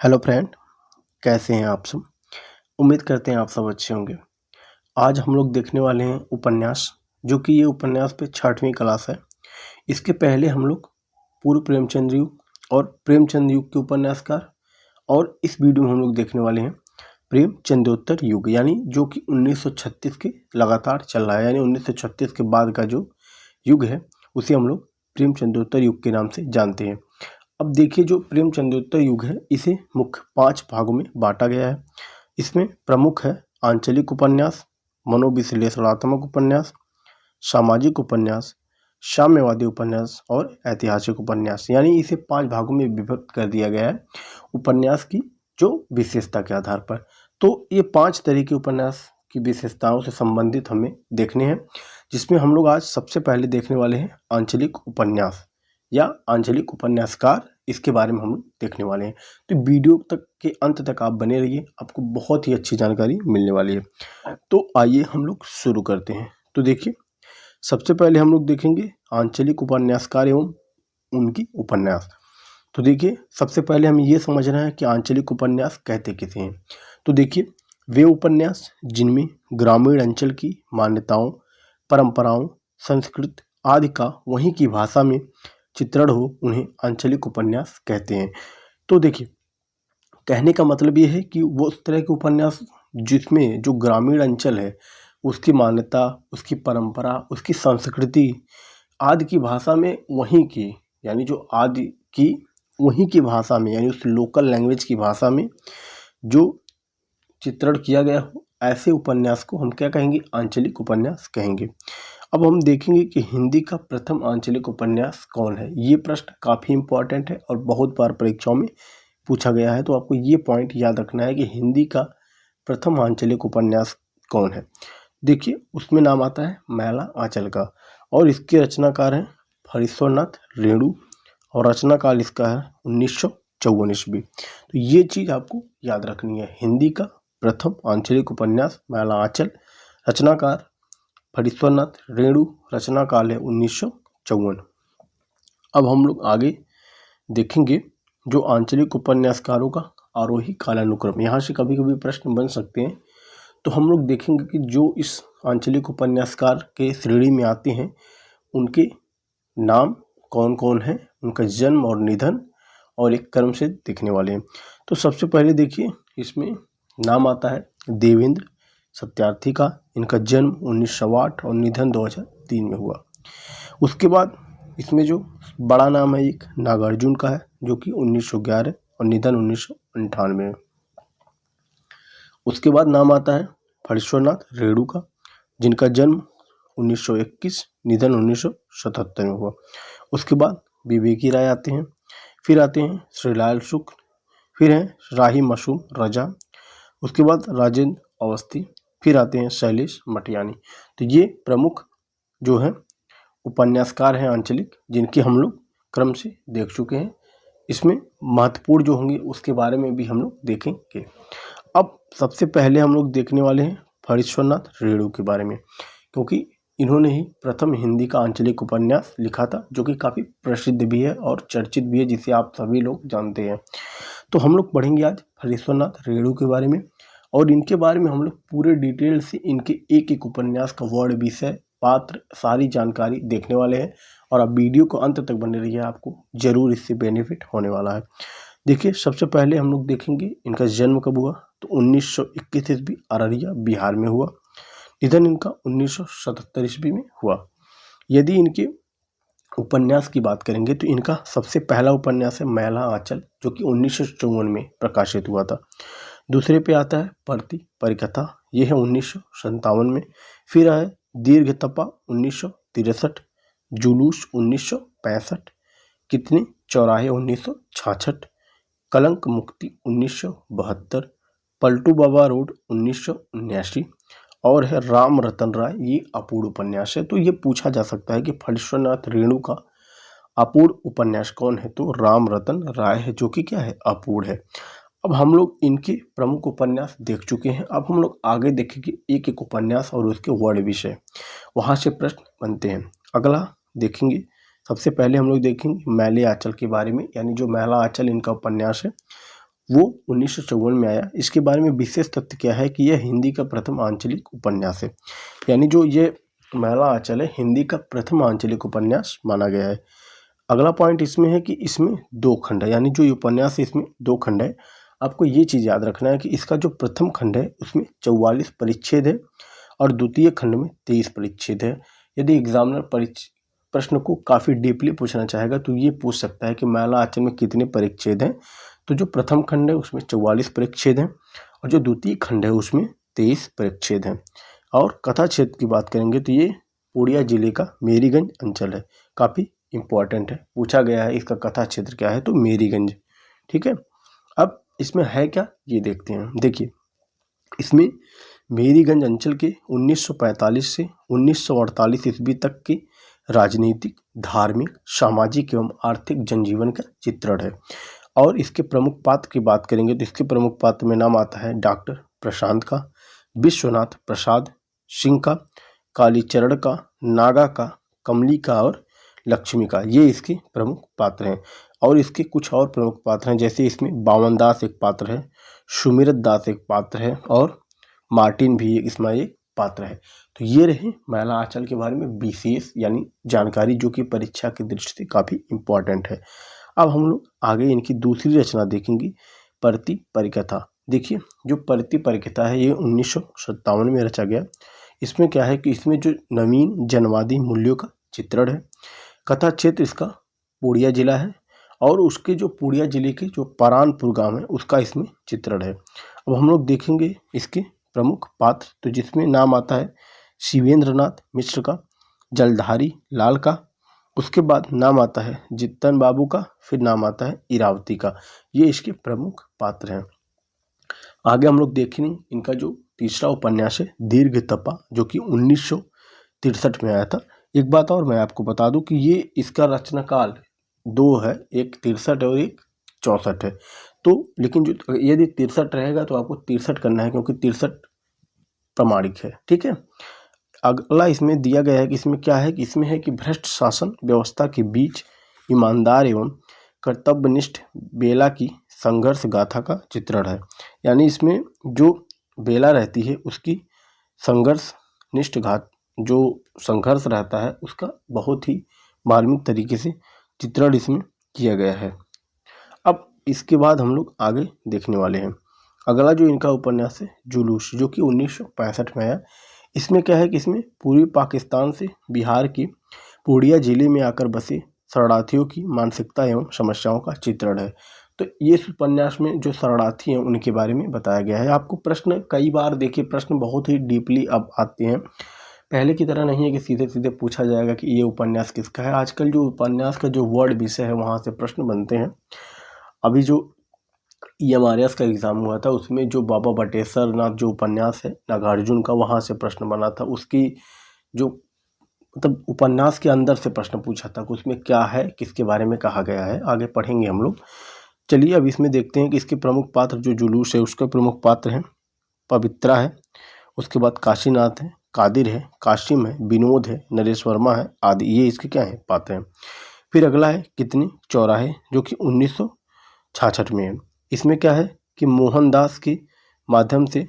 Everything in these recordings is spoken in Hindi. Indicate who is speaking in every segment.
Speaker 1: हेलो फ्रेंड, कैसे हैं आप सब। उम्मीद करते हैं आप सब अच्छे होंगे। आज हम लोग देखने वाले हैं उपन्यास, जो कि ये उपन्यास पे 6वीं क्लास है। इसके पहले हम लोग पूर्व प्रेमचंद्र युग और प्रेमचंद युग के उपन्यासकार, और इस वीडियो में हम लोग देखने वाले हैं प्रेमचंदोत्तर युग, यानी जो कि 1936 के लगातार चल रहा है, यानी 1936 के बाद का जो युग है उसे हम लोग प्रेमचंदोत्तर युग के नाम से जानते हैं। अब देखिए, जो प्रेमचंदोत्तर युग है इसे मुख्य 5 भागों में बांटा गया है। इसमें प्रमुख है आंचलिक उपन्यास, मनोविश्लेषणात्मक उपन्यास, सामाजिक उपन्यास, साम्यवादी उपन्यास और ऐतिहासिक उपन्यास, यानी इसे 5 भागों में विभक्त कर दिया गया है उपन्यास की जो विशेषता के आधार पर। तो ये 5 तरह के उपन्यास की विशेषताओं से संबंधित हमें देखने हैं, जिसमें हम लोग आज सबसे पहले देखने वाले हैं आंचलिक उपन्यास या आंचलिक उपन्यासकार। इसके बारे में हम लोग देखने वाले हैं, तो वीडियो तक के अंत तक आप बने रहिए, आपको बहुत ही अच्छी जानकारी मिलने वाली है। तो आइए हम लोग शुरू करते हैं। तो देखिए, सबसे पहले हम लोग देखेंगे आंचलिक उपन्यासकार एवं उनकी उपन्यास। तो देखिए, सबसे पहले हमें ये समझना है कि आंचलिक उपन्यास कहते किसे हैं। तो देखिए, वे उपन्यास जिनमें ग्रामीण अंचल की मान्यताओं, परंपराओं, संस्कृति आदि का वहीं की भाषा में चित्रण हो, उन्हें आंचलिक उपन्यास कहते हैं। तो देखिए, कहने का मतलब ये है कि वो उस तरह के उपन्यास जिसमें जो ग्रामीण अंचल है उसकी मान्यता, उसकी परंपरा, उसकी संस्कृति आदि की भाषा में वहीं की, यानी जो आदि की वहीं की भाषा में, यानी उस लोकल लैंग्वेज की भाषा में जो चित्रण किया गया हो, ऐसे उपन्यास को हम क्या कहेंगे? आंचलिक उपन्यास कहेंगे। अब हम देखेंगे कि हिंदी का प्रथम आंचलिक उपन्यास कौन है। ये प्रश्न काफ़ी इंपॉर्टेंट है और बहुत बार परीक्षाओं में पूछा गया है, तो आपको ये पॉइंट याद रखना है कि हिंदी का प्रथम आंचलिक उपन्यास कौन है। देखिए, उसमें नाम आता है मैला आंचल का, और इसके रचनाकार हैं हरीश्वरनाथ रेणु, और रचना काल इसका है 1954 ईस्वी। तो ये चीज़ आपको याद रखनी है, हिंदी का प्रथम आंचलिक उपन्यास मैला आंचल, रचनाकार हरीश्वरनाथ रेणु, रचना काल है 1954। अब हम लोग आगे देखेंगे जो आंचलिक उपन्यासकारों का आरोही कालानुक्रम, यहाँ से कभी कभी प्रश्न बन सकते हैं। तो हम लोग देखेंगे कि जो इस आंचलिक उपन्यासकार के श्रेणी में आते हैं उनके नाम कौन कौन है, उनका जन्म और निधन, और एक क्रम से देखने वाले हैं। तो सबसे पहले देखिए, इसमें नाम आता है देवेंद्र सत्यार्थी का। इनका जन्म 1908 और निधन 2003 में हुआ। उसके बाद इसमें जो बड़ा नाम है एक नागार्जुन का है, जो कि 1911 और निधन 1998 में। उसके बाद नाम आता है हरीश्वरनाथ रेणु का, जिनका जन्म 1921, निधन 1977 में हुआ। उसके बाद विवेकी राय आते हैं, फिर आते हैं श्रीलाल शुक्ल, फिर हैं राही मासूम रजा, उसके बाद राजेंद्र अवस्थी, फिर आते हैं शैलेश मटियानी। तो ये प्रमुख जो है उपन्यासकार हैं आंचलिक, जिनके हम लोग क्रम से देख चुके हैं। इसमें महत्वपूर्ण जो होंगे उसके बारे में भी हम लोग देखेंगे। अब सबसे पहले हम लोग देखने वाले हैं हरीश्वरनाथ रेणु के बारे में, क्योंकि इन्होंने ही प्रथम हिंदी का आंचलिक उपन्यास लिखा था, जो कि काफ़ी प्रसिद्ध भी है और चर्चित भी है, जिसे आप सभी लोग जानते हैं। तो हम लोग पढ़ेंगे आज हरीश्वरनाथ रेणु के बारे में, और इनके बारे में हम लोग पूरे डिटेल से इनके एक एक उपन्यास का वर्ड, विषय, पात्र, सारी जानकारी देखने वाले हैं। और आप वीडियो को अंत तक बने रहिए, आपको जरूर इससे बेनिफिट होने वाला है। देखिए, सबसे पहले हम लोग देखेंगे इनका जन्म कब हुआ। तो 1921 ईस्वी अररिया बिहार में हुआ। निधन इनका 1977 ईस्वी में हुआ। यदि इनके उपन्यास की बात करेंगे तो इनका सबसे पहला उपन्यास है मैला आंचल, जो कि 1954 में प्रकाशित हुआ था। दूसरे पे आता है परती परिकथा, ये है 1957 में। फिर है दीर्घ तपा 1963, जुलूस 1965, कितने चौराहे 1966, कलंक मुक्ति 1972, पलटू बाबा रोड 1979, और है राम रतन राय। ये अपूर्ण उपन्यास है। तो ये पूछा जा सकता है कि हरीश्वरनाथ रेणु का अपूर्ण उपन्यास कौन है, तो राम रतन राय है, जो कि क्या है? अपूर्ण है। अब हम लोग इनके प्रमुख उपन्यास देख चुके हैं। अब हम लोग आगे देखेंगे एक एक उपन्यास और उसके वर्ड विषय, वहाँ से प्रश्न बनते हैं। अगला देखेंगे, सबसे पहले हम लोग देखेंगे मैले आंचल के बारे में, यानी जो मैला आंचल इनका उपन्यास है वो 1954 में आया। इसके बारे में विशेष तथ्य क्या है कि यह हिंदी का प्रथम आंचलिक उपन्यास है, यानी जो ये महिला आंचल है हिंदी का प्रथम आंचलिक उपन्यास माना गया है। अगला पॉइंट इसमें है कि इसमें 2 खंड है, यानी जो ये उपन्यास है इसमें 2 खंड है। आपको ये चीज़ याद रखना है कि इसका जो प्रथम खंड है उसमें 44 परिच्छेद है और द्वितीय खंड में 23 परिच्छेद है। यदि एग्जामिनर प्रश्न को काफ़ी डीपली पूछना चाहेगा तो ये पूछ सकता है कि महिला आंचल में कितने परिच्छेद हैं। तो जो प्रथम खंड है उसमें 44 परिच्छेद हैं और जो द्वितीय खंड है उसमें 23 परिच्छेद हैं। और कथा क्षेत्र की बात करेंगे तो ये पूर्णिया जिले का मेरीगंज अंचल है, काफ़ी इंपॉर्टेंट है, पूछा गया है इसका कथा क्षेत्र क्या है तो मेरीगंज। ठीक है, अब इसमें है क्या ये देखते हैं। देखिए इसमें मेरीगंज अंचल के 1945 से 1948 ईस्वी तक के राजनीतिक, धार्मिक, सामाजिक एवं आर्थिक जनजीवन का चित्रण है। और इसके प्रमुख पात्र की बात करेंगे तो इसके प्रमुख पात्र में नाम आता है डॉक्टर प्रशांत का, विश्वनाथ प्रसाद सिंह का, कालीचरण का, नागा का, कमली का और लक्ष्मी का, ये इसके प्रमुख पात्र हैं। और इसके कुछ और प्रमुख पात्र हैं, जैसे इसमें बावन दास एक पात्र है, सुमिरत दास एक पात्र है और मार्टिन भी इसमें एक पात्र है। तो ये रहे महिला आंचल के बारे में विशेष यानी जानकारी जो कि परीक्षा की दृष्टि से काफ़ी इम्पोर्टेंट है। अब हम लोग आगे इनकी दूसरी रचना देखेंगे, परति परिकथा। देखिए जो परति परिकथा है ये 1957 में रचा गया। इसमें क्या है कि इसमें जो नवीन जनवादी मूल्यों का चित्रण है। कथा क्षेत्र इसका पूर्णिया जिला है और उसके जो पूर्णिया जिले के जो परानपुर गांव है उसका इसमें चित्रण है। अब हम लोग देखेंगे इसके प्रमुख पात्र, तो जिसमें नाम आता है शिवेंद्रनाथ मिश्र का, जलधारी लाल का, उसके बाद नाम आता है जित्तन बाबू का, फिर नाम आता है इरावती का। ये इसके प्रमुख पात्र हैं। आगे हम लोग देखेंगे इनका जो तीसरा उपन्यास है दीर्घ तपा, जो कि 1963 में आया था। एक बात और मैं आपको बता दूं कि ये इसका रचना काल 2 है, एक 63 और एक 64 है। तो लेकिन जो यदि 63 रहेगा तो आपको 63 करना है क्योंकि 63 प्रमाणिक है। ठीक है, अगला इसमें दिया गया है कि इसमें क्या है कि इसमें है कि भ्रष्ट शासन व्यवस्था के बीच ईमानदार एवं कर्तव्यनिष्ठ बेला की संघर्ष गाथा का चित्रण है। यानी इसमें जो बेला रहती है उसकी संघर्षनिष्ठ जो संघर्ष रहता है उसका बहुत ही मार्मिक तरीके से चित्रण इसमें किया गया है। अब इसके बाद हम लोग आगे देखने वाले हैं। अगला जो इनका उपन्यास है जुलूस, जो कि 1965 में आया। इसमें क्या है कि इसमें पूर्वी पाकिस्तान से बिहार की पूर्णिया जिले में आकर बसे शरणार्थियों की मानसिकता एवं समस्याओं का चित्रण है। तो ये इस उपन्यास में जो शरणार्थी हैं उनके बारे में बताया गया है। आपको प्रश्न कई बार देखिए, प्रश्न बहुत ही डीपली अब आते हैं, पहले की तरह नहीं है कि सीधे सीधे पूछा जाएगा कि ये उपन्यास किसका है। आजकल जो उपन्यास का जो वर्ड विषय है वहाँ से प्रश्न बनते हैं। अभी जो EMRS का एग्ज़ाम हुआ था उसमें जो बाबा बटेश्वर नाथ जो उपन्यास है नागार्जुन का, वहाँ से प्रश्न बना था। उसकी जो मतलब उपन्यास के अंदर से प्रश्न पूछा था कि उसमें क्या है, किसके बारे में कहा गया है, आगे पढ़ेंगे हम लोग। चलिए अब इसमें देखते हैं कि इसके प्रमुख पात्र जो जुलूस है उसके प्रमुख पात्र हैं पवित्रा है, उसके बाद काशीनाथ है, कादिर है, काशिम है, विनोद है, नरेश वर्मा है आदि, ये इसके क्या है पात्र हैं। फिर अगला है कितनी चौराहे, जो कि 1966 में है। इसमें क्या है कि मोहनदास के माध्यम से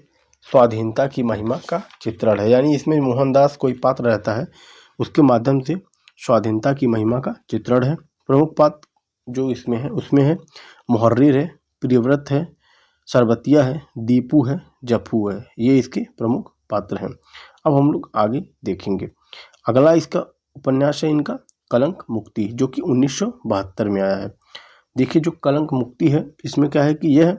Speaker 1: स्वाधीनता की महिमा का चित्रण है। यानी इसमें मोहनदास कोई पात्र रहता है, उसके माध्यम से स्वाधीनता की महिमा का चित्रण है। प्रमुख पात्र जो इसमें है उसमें है मुहर्रिर है, प्रियव्रत है, सरबतिया है, दीपू है, जफू है, ये इसके प्रमुख पात्र हैं। अब हम लोग आगे देखेंगे। अगला इसका उपन्यास है इनका कलंक मुक्ति, जो कि 1972 में आया है। देखिए जो कलंक मुक्ति है इसमें क्या है कि यह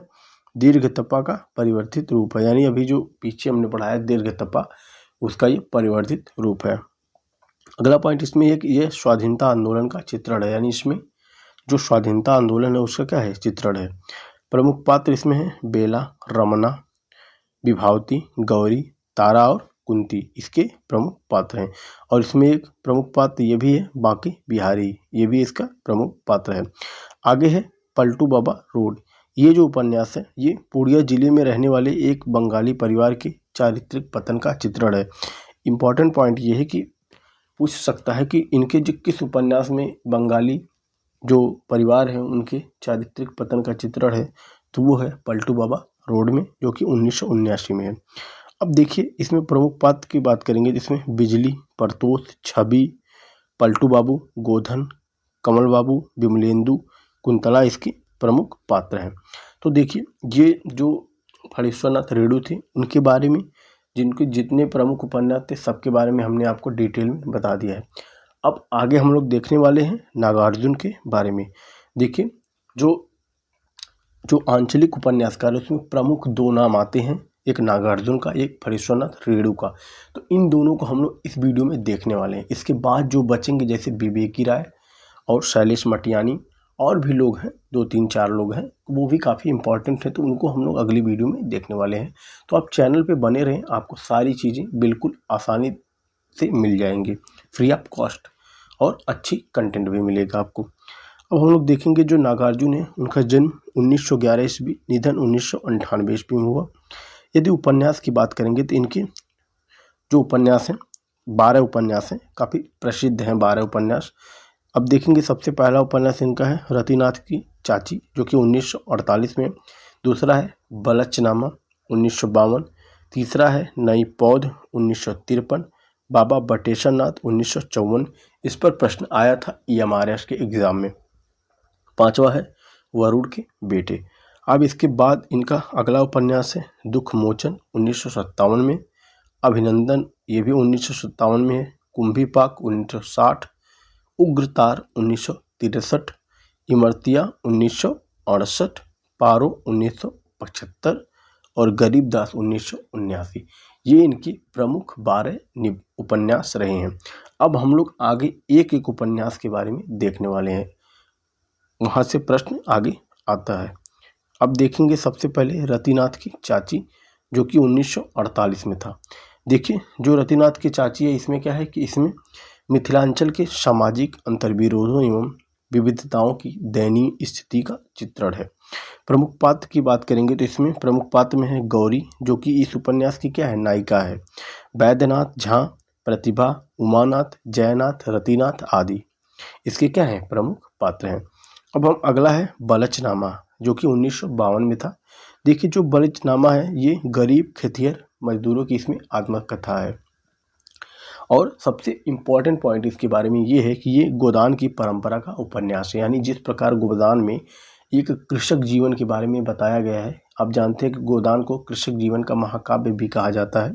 Speaker 1: दीर्घ तपा का परिवर्तित रूप है। यानी अभी जो पीछे हमने पढ़ा है दीर्घ तपा, उसका ये परिवर्तित रूप है। अगला पॉइंट इसमें है कि यह स्वाधीनता आंदोलन का चित्रण है। यानी इसमें जो स्वाधीनता आंदोलन है उसका क्या है चित्रण है। प्रमुख पात्र इसमें है बेला, रमना, विभावती, गौरी, तारा और कुंती, इसके प्रमुख पात्र हैं। और इसमें एक प्रमुख पात्र ये भी है बाकी बिहारी, ये भी इसका प्रमुख पात्र है। आगे है पलटू बाबा रोड। ये जो उपन्यास है ये पूर्णिया जिले में रहने वाले एक बंगाली परिवार के चारित्रिक पतन का चित्रण है। इम्पॉर्टेंट पॉइंट ये है कि पूछ सकता है कि इनके जो किस उपन्यास में बंगाली जो परिवार है उनके चारित्रिक पतन का चित्रण है, तो वो है पलटू बाबा रोड में, जो कि 1979 में है। अब देखिए इसमें प्रमुख पात्र की बात करेंगे, जिसमें बिजली, परतोष, छवि, पलटू बाबू, गोधन, कमल बाबू, विमलेंदु, कुंतला इसके प्रमुख पात्र हैं। तो देखिए ये जो फणीश्वरनाथ रेणु थे उनके बारे में, जिनके जितने प्रमुख उपन्यास थे सबके बारे में हमने आपको डिटेल में बता दिया है। अब आगे हम लोग देखने वाले हैं नागार्जुन के बारे में। देखिए जो जो आंचलिक उपन्यासकार है उसमें प्रमुख दो नाम आते हैं, एक नागार्जुन का, एक फणीश्वरनाथ रेणु का। तो इन दोनों को हम लोग इस वीडियो में देखने वाले हैं। इसके बाद जो बचेंगे जैसे विवेकी राय और शैलेश मटियानी और भी लोग हैं, 2-3-4 लोग हैं, वो भी काफ़ी इंपॉर्टेंट है, तो उनको हम लोग अगली वीडियो में देखने वाले हैं। तो आप चैनल पे बने रहें, आपको सारी चीज़ें बिल्कुल आसानी से मिल जाएंगी, फ्री ऑफ कॉस्ट, और अच्छी कंटेंट भी मिलेगा आपको। अब हम लोग देखेंगे जो नागार्जुन है उनका जन्म 1911 ईस्वी, निधन 1998 ईस्वी में हुआ। यदि उपन्यास की बात करेंगे तो इनके जो उपन्यास हैं 12 उपन्यास हैं, काफ़ी प्रसिद्ध हैं 12 उपन्यास। अब देखेंगे सबसे पहला उपन्यास इनका है रतिनाथ की चाची, जो कि 1948 में। दूसरा है बलचनामा 1952। तीसरा है नई पौध 1953। बाबा बटेश्वर नाथ 1954। इस पर प्रश्न आया था EMRS के एग्ज़ाम में। पांचवा है वरुण के बेटे। अब इसके बाद इनका अगला उपन्यास है दुख मोचन 1957 में। अभिनंदन ये भी 1957 में है। कुंभीपाक 1960। उग्रतार 1963। इमरतिया 1968। पारो 1975 और गरीबदास 1979। ये इनके प्रमुख 12 उपन्यास रहे हैं। अब हम लोग आगे एक एक उपन्यास के बारे में देखने वाले हैं, वहाँ से प्रश्न आगे आता है। अब देखेंगे सबसे पहले रतिनाथ की चाची, जो कि 1948 में था। देखिए जो रतिनाथ की चाची है इसमें क्या है कि इसमें मिथिलांचल के सामाजिक अंतर्विरोधों एवं विविधताओं की दयनीय स्थिति का चित्रण है। प्रमुख पात्र की बात करेंगे तो इसमें प्रमुख पात्र में है गौरी, जो कि इस उपन्यास की क्या है, नायिका है। वैद्यनाथ झा, प्रतिभा, उमानाथ, जयनाथ, रतिनाथ आदि इसके क्या है, प्रमुख पात्र हैं। अब हम अगला है बलचनामा, जो कि 1952 में था। देखिए जो बलचनामा है ये गरीब खेतिहर मजदूरों की इसमें आत्मकथा है। और सबसे इम्पॉर्टेंट पॉइंट इसके बारे में ये है कि ये गोदान की परंपरा का उपन्यास है, यानी जिस प्रकार गोदान में एक कृषक जीवन के बारे में बताया गया है। आप जानते हैं कि गोदान को कृषक जीवन का महाकाव्य भी कहा जाता है,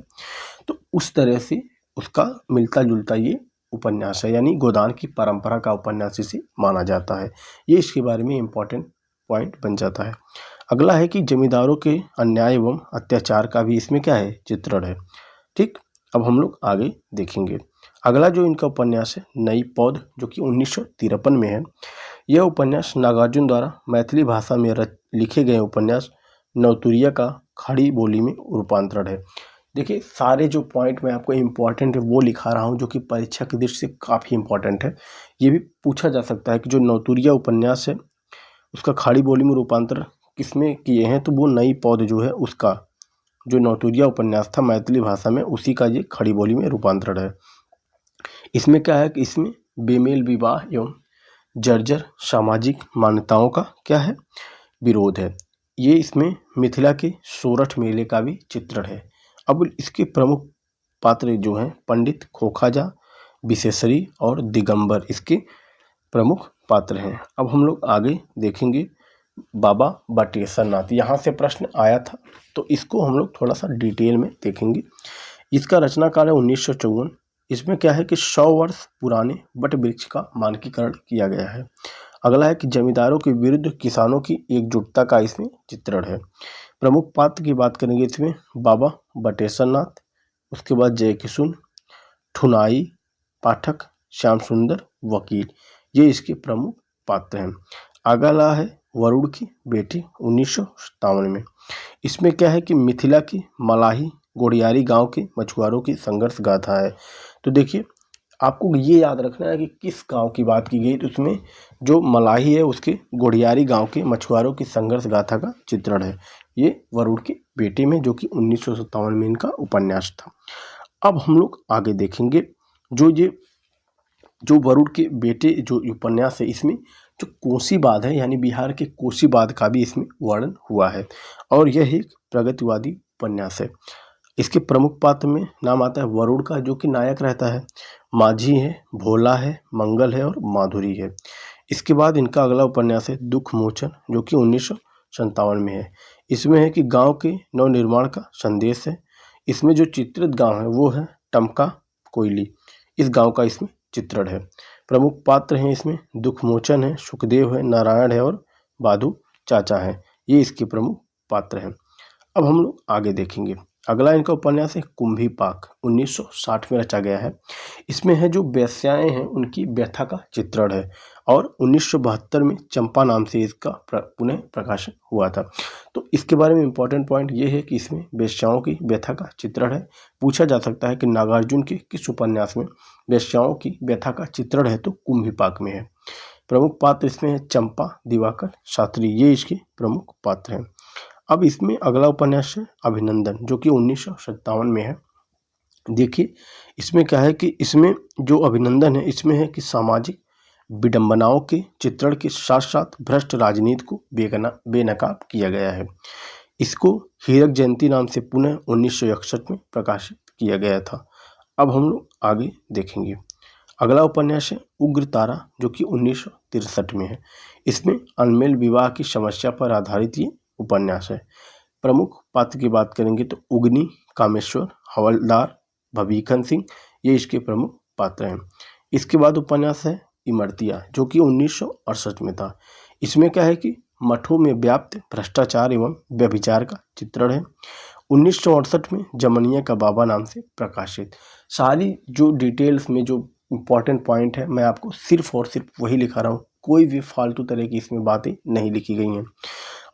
Speaker 1: तो उस तरह से उसका मिलता जुलता ये उपन्यास है, यानी गोदान की परंपरा का उपन्यास इसे माना जाता है। ये इसके बारे में इम्पॉर्टेंट पॉइंट बन जाता है। अगला है कि जमींदारों के अन्याय एवं अत्याचार का भी इसमें क्या है, चित्रण है। ठीक, अब हम लोग आगे देखेंगे। अगला जो इनका उपन्यास है नई पौध, जो कि 1953 में है। यह उपन्यास नागार्जुन द्वारा मैथिली भाषा में लिखे गए उपन्यास नवतुरिया का खड़ी बोली में रूपांतरण है। देखिए सारे जो पॉइंट मैं आपको इम्पॉर्टेंट है वो लिखा रहा हूँ, जो कि परीक्षा की दृष्टि से काफ़ी इम्पॉर्टेंट है। ये भी पूछा जा सकता है कि जो नवतुरिया उपन्यास है उसका खड़ी बोली में रूपांतरण किसमें किए हैं, तो वो नई पौध जो है उसका, जो नवतुरिया उपन्यास था मैथिली भाषा में, उसी का ये खड़ी बोली में रूपांतरण है। इसमें क्या है कि इसमें बेमेल विवाह एवं जर्जर सामाजिक मान्यताओं का क्या है, विरोध है। ये इसमें मिथिला के सोरठ मेले का भी चित्रण है। अब इसके प्रमुख पात्र जो हैं पंडित खोखाजा, विशेषरी और दिगंबर इसके प्रमुख पात्र हैं। अब हम लोग आगे देखेंगे बाबा बटेश्वर नाथ। यहाँ से प्रश्न आया था, तो इसको हम लोग थोड़ा सा डिटेल में देखेंगे। इसका रचना काल है 1954। इसमें क्या है कि 100 वर्ष पुराने वट वृक्ष का मानकीकरण किया गया है। अगला है कि जमींदारों के विरुद्ध किसानों की एकजुटता का इसमें चित्रण है। प्रमुख पात्र की बात करेंगे इसमें बाबा बटेश्वर नाथ, उसके बाद जयकिशुन, ठुनाई, पाठक, श्याम सुंदर, वकील, ये इसके प्रमुख पात्र हैं। अगला है वरुण की बेटी 1957 में। इसमें क्या है कि मिथिला की मलाही गोड़ियारी गांव के मछुआरों की संघर्ष गाथा है। तो देखिए आपको ये याद रखना है कि किस गांव की बात की गई, तो उसमें जो मलाही है उसके गोड़ियारी गांव के मछुआरों की संघर्ष गाथा का चित्रण है। ये वरुण के बेटे में, जो कि 1957 में इनका उपन्यास था। अब हम लोग आगे देखेंगे जो वरुण के बेटे जो उपन्यास है, इसमें जो कोसी बांध है यानी बिहार के कोसी बांध का भी इसमें वर्णन हुआ है और यह एक प्रगतिवादी उपन्यास है। इसके प्रमुख पात्र में नाम आता है वरुण का, जो कि नायक रहता है, माझी है, भोला है, मंगल है और माधुरी है। इसके बाद इनका अगला उपन्यास है दुख मोचन, जो कि 1957 में है। इसमें है कि गांव के नवनिर्माण का संदेश है। इसमें जो चित्रित गांव है वो है टमका कोयली, इस गांव का इसमें चित्रण है। प्रमुख पात्र हैं इसमें दुख मोचन है, सुखदेव है, नारायण है और बाधु चाचा है। ये इसके प्रमुख पात्र हैं। अब हम लोग आगे देखेंगे। अगला इनका उपन्यास है कुंभी पाक, 1960 में रचा गया है। इसमें है जो वेश्याएं हैं उनकी व्यथा का चित्रण है और 1972 में चंपा नाम से इसका पुनः प्रकाशन हुआ था। तो इसके बारे में इम्पोर्टेंट पॉइंट ये है कि इसमें वेश्याओं की व्यथा का चित्रण है। पूछा जा सकता है कि नागार्जुन के किस उपन्यास में वेश्याओं की व्यथा का चित्रण है, तो कुंभी पाक में है। प्रमुख पात्र इसमें है चंपा, दिवाकर, शास्त्री, ये इसके प्रमुख पात्र हैं। अब इसमें अगला उपन्यास है अभिनंदन, जो कि 1957 में है। देखिए इसमें क्या है कि इसमें जो अभिनंदन है इसमें है कि सामाजिक विडंबनाओं के चित्रण के साथ साथ भ्रष्ट राजनीति को बेनकाब किया गया है। इसको हीरक जयंती नाम से पुनः 1961 में प्रकाशित किया गया था। अब हम लोग आगे देखेंगे। अगला उपन्यास है उग्र तारा, जो कि 1963 में है। इसमें अनमेल विवाह की समस्या पर आधारित ये उपन्यास है। प्रमुख पात्र की बात करेंगे तो उगनी, कामेश्वर, हवलदार, भवीखन सिंह, ये इसके प्रमुख पात्र हैं। इसके बाद उपन्यास है इमरतिया, जो कि 1968 में था। इसमें क्या है कि मठों में व्याप्त भ्रष्टाचार एवं व्यभिचार का चित्रण है। 1968 में जमनिया का बाबा नाम से प्रकाशित। सारी जो डिटेल्स में जो इम्पोर्टेंट पॉइंट है मैं आपको सिर्फ और सिर्फ वही लिखा रहा हूँ, कोई भी फालतू तरह की इसमें बातें नहीं लिखी गई हैं।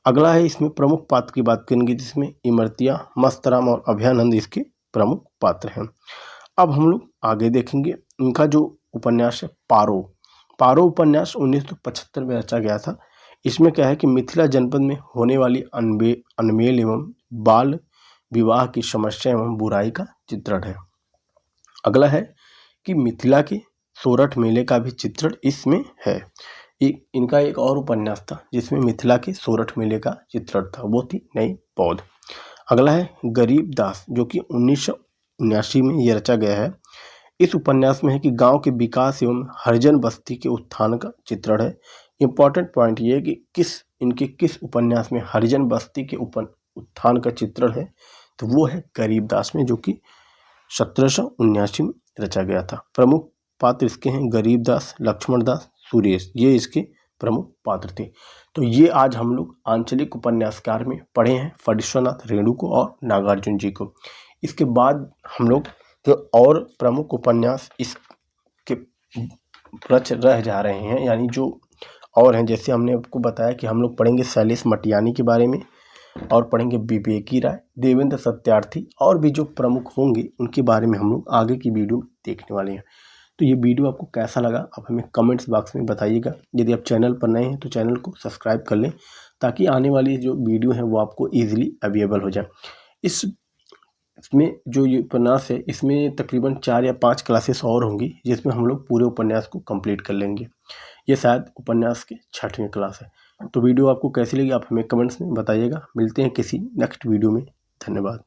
Speaker 1: अगला है इसमें प्रमुख पात्र की बात करेंगे, जिसमें इमरतिया, मस्तराम और अभयानंद इसके प्रमुख पात्र हैं। अब हम लोग आगे देखेंगे। इनका जो उपन्यास है पारो, पारो उपन्यास 1975 में रचा गया था। इसमें क्या है कि मिथिला जनपद में होने वाली अनमेल एवं बाल विवाह की समस्या एवं बुराई का चित्रण है। अगला है कि मिथिला के सोरठ मेले का भी चित्रण इसमें है। इनका एक और उपन्यास था जिसमें मिथिला के सोरठ मेले का चित्रण था, वो थी नई पौध। अगला है गरीब दास, जो कि 1979 में ये रचा गया है। इस उपन्यास में है कि गांव के विकास एवं हरिजन बस्ती के उत्थान का चित्रण है। इम्पोर्टेंट पॉइंट ये है कि किस उपन्यास में हरिजन बस्ती के उत्थान का चित्रण है, तो वो है गरीब दास में, जो कि 1779 में रचा गया था। प्रमुख पात्र इसके हैं गरीब दास, लक्ष्मण दास, सुरेश, ये इसके प्रमुख पात्र थे। तो ये आज हम लोग आंचलिक उपन्यासकार में पढ़े हैं फणीश्वरनाथ रेणु को और नागार्जुन जी को। इसके बाद हम लोग जो और प्रमुख उपन्यास इसके रह जा रहे हैं, यानी जो और हैं, जैसे हमने आपको बताया कि हम लोग पढ़ेंगे शैलेश मटियानी के बारे में और पढ़ेंगे विवेकी राय, देवेंद्र सत्यार्थी, और भी जो प्रमुख होंगे उनके बारे में हम लोग आगे की वीडियो देखने वाले हैं। तो ये वीडियो आपको कैसा लगा आप हमें कमेंट्स बॉक्स में बताइएगा। यदि आप चैनल पर नए हैं तो चैनल को सब्सक्राइब कर लें, ताकि आने वाली जो वीडियो है वो आपको ईजिली अवेलेबल हो जाए। इसमें जो ये उपन्यास है इसमें तकरीबन 4 या 5 क्लासेस और होंगी, जिसमें हम लोग पूरे उपन्यास को कंप्लीट कर लेंगे। ये शायद उपन्यास के 6वीं क्लास है। तो वीडियो आपको कैसी लगी आप हमें कमेंट्स में बताइएगा। मिलते हैं किसी नेक्स्ट वीडियो में। धन्यवाद।